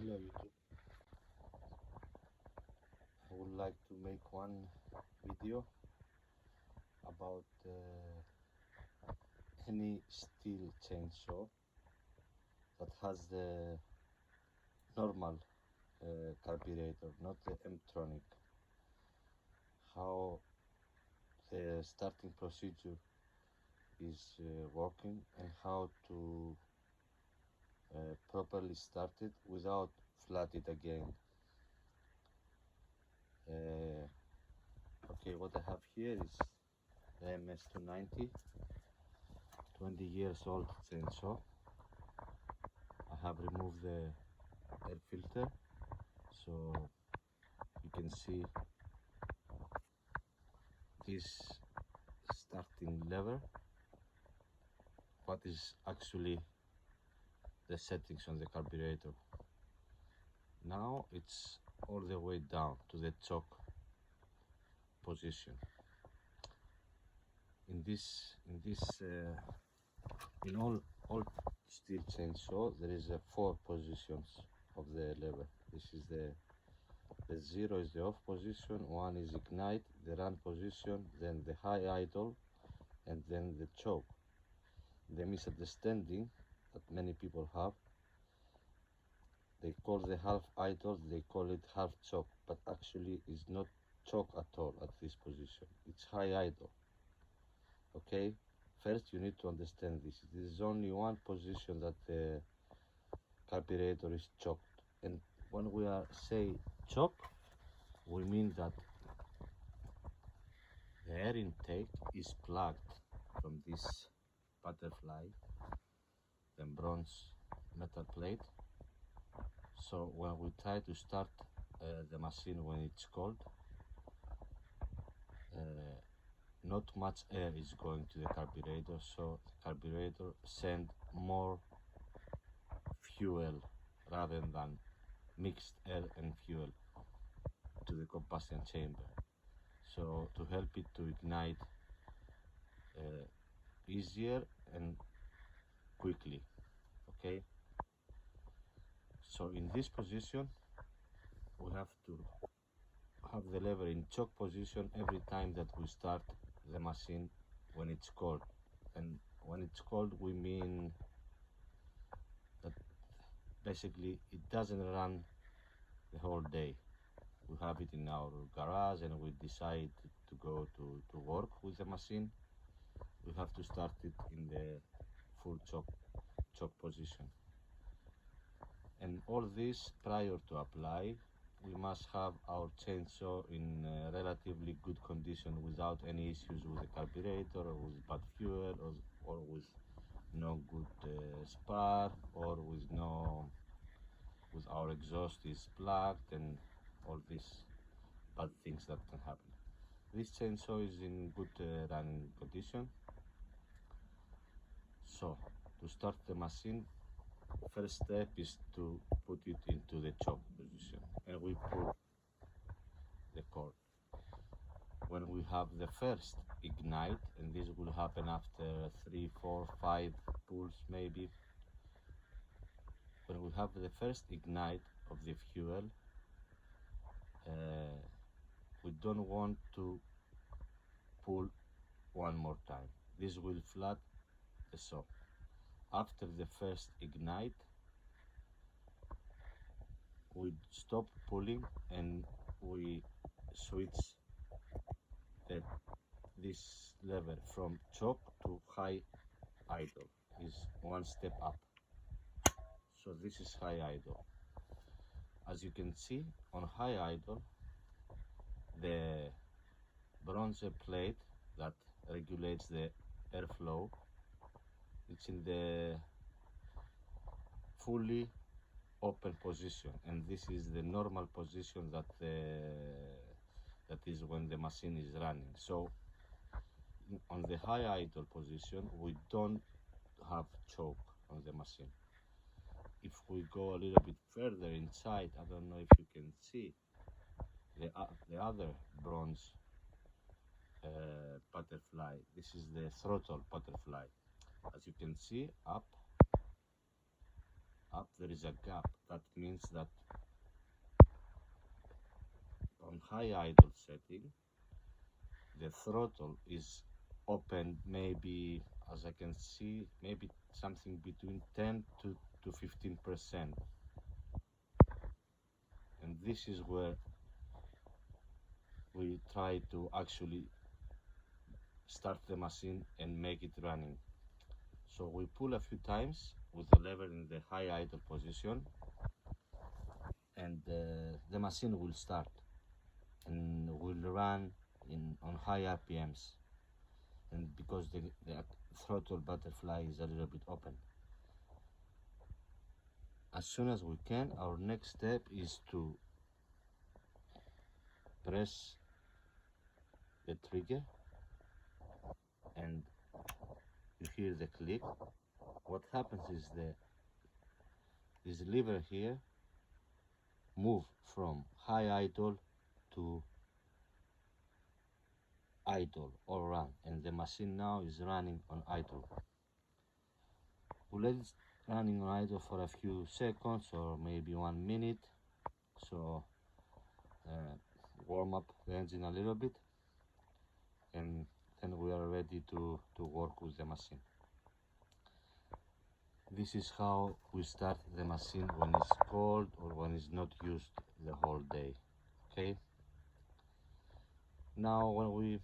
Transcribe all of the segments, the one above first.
Hello YouTube. I would like to make one video about any steel chainsaw that has the normal carburetor, not the M-tronic. How the starting procedure is working and how to properly start it without flood it again. Okay, what I have here is the MS290, 20 years old chainsaw. I have removed the air filter, so you can see this starting lever, what is actually the settings on the carburetor. Now it's all the way down to the choke position. In all steel chainsaw there is 4 positions of the lever. This is the 0 is the off position, 1 is ignite, the run position, then the high idle, and then the choke. The misunderstanding that many people have, they call the half idle, they call it half choke, but actually it's not choke at all at this position, it's high idle. Okay, first you need to understand this. There is only one position that the carburetor is choked, and when we say choke, we mean that the air intake is plugged from this butterfly, the bronze metal plate. So when we try to start the machine when it's cold, not much air is going to the carburetor, so the carburetor send more fuel rather than mixed air and fuel to the combustion chamber. So to help it to ignite easier and quickly. Okay, so in this position we have to have the lever in choke position every time that we start the machine when it's cold. And when it's cold, we mean that basically it doesn't run the whole day. We have it in our garage and we decide to go to work with the machine. We have to start it in the full choke position. And all this prior to apply, we must have our chainsaw in relatively good condition without any issues with the carburetor or with bad fuel or with no good spark or with our exhaust is plugged and all these bad things that can happen. This chainsaw is in good running condition. So to start the machine, first step is to put it into the choke position, and we pull the cord. When we have the first ignite, and this will happen after 3, 4, 5 pulls maybe, when we have the first ignite of the fuel, we don't want to pull one more time. This will flood the saw. After the first ignite, we stop pulling and we switch this lever from choke to high idle. Is one step up. So this is high idle. As you can see, on high idle, the bronze plate that regulates the airflow, it's in the fully open position, and this is the normal position that is when the machine is running. So on the high idle position, we don't have choke on the machine. If we go a little bit further inside, I don't know if you can see the other bronze butterfly. This is the throttle butterfly. As you can see, up up there is a gap. That means that on high idle setting the throttle is open, maybe, as I can see, maybe something between 10 to 15%, and this is where we try to actually start the machine and make it running. So we pull a few times with the lever in the high idle position, and the machine will start and will run on high RPMs, and because the throttle butterfly is a little bit open. As soon as we can, our next step is to press the trigger, and you hear the click. What happens is this lever here move from high idle to idle or run, and the machine now is running on idle. We'll let it running on idle for a few seconds or maybe 1 minute, so warm up the engine a little bit, and then we are ready to work with the machine. This is how we start the machine when it's cold or when it's not used the whole day. Okay, now when we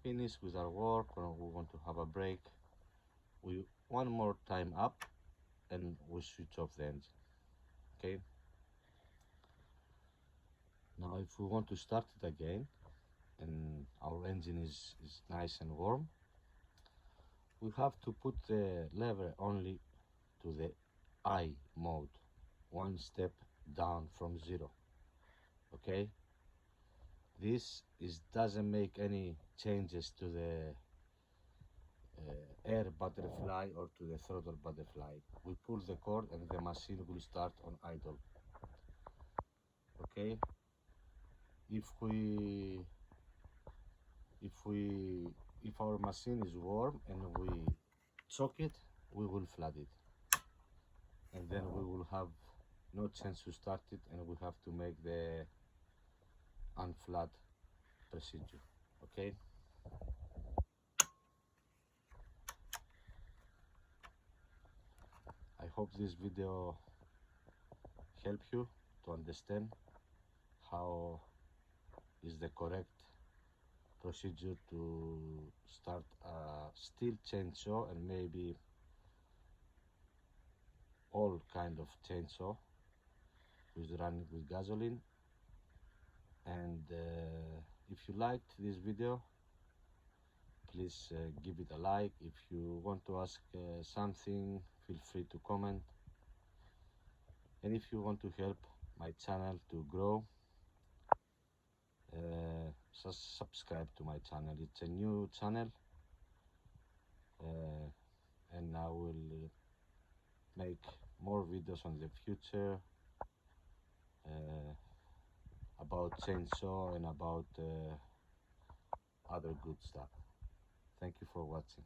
finish with our work or we want to have a break, we one more time up and we switch off the engine. Okay, now if we want to start it again and our engine is nice and warm, we have to put the lever only to the I mode, one step down from zero. Okay, this doesn't make any changes to the air butterfly or to the throttle butterfly. We pull the cord and the machine will start on idle. Okay, if our machine is warm and we choke it, we will flood it, and then we will have no chance to start it, and we have to make the unflood procedure. Okay, I hope this video helped you to understand how is the correct procedure to start a stihl chainsaw and maybe all kind of chainsaw with running with gasoline. And if you liked this video, please give it a like. If you want to ask something, feel free to comment. And if you want to help my channel to grow, subscribe to my channel. It's a new channel, and I will make more videos on the future about chainsaw and about other good stuff. Thank you for watching.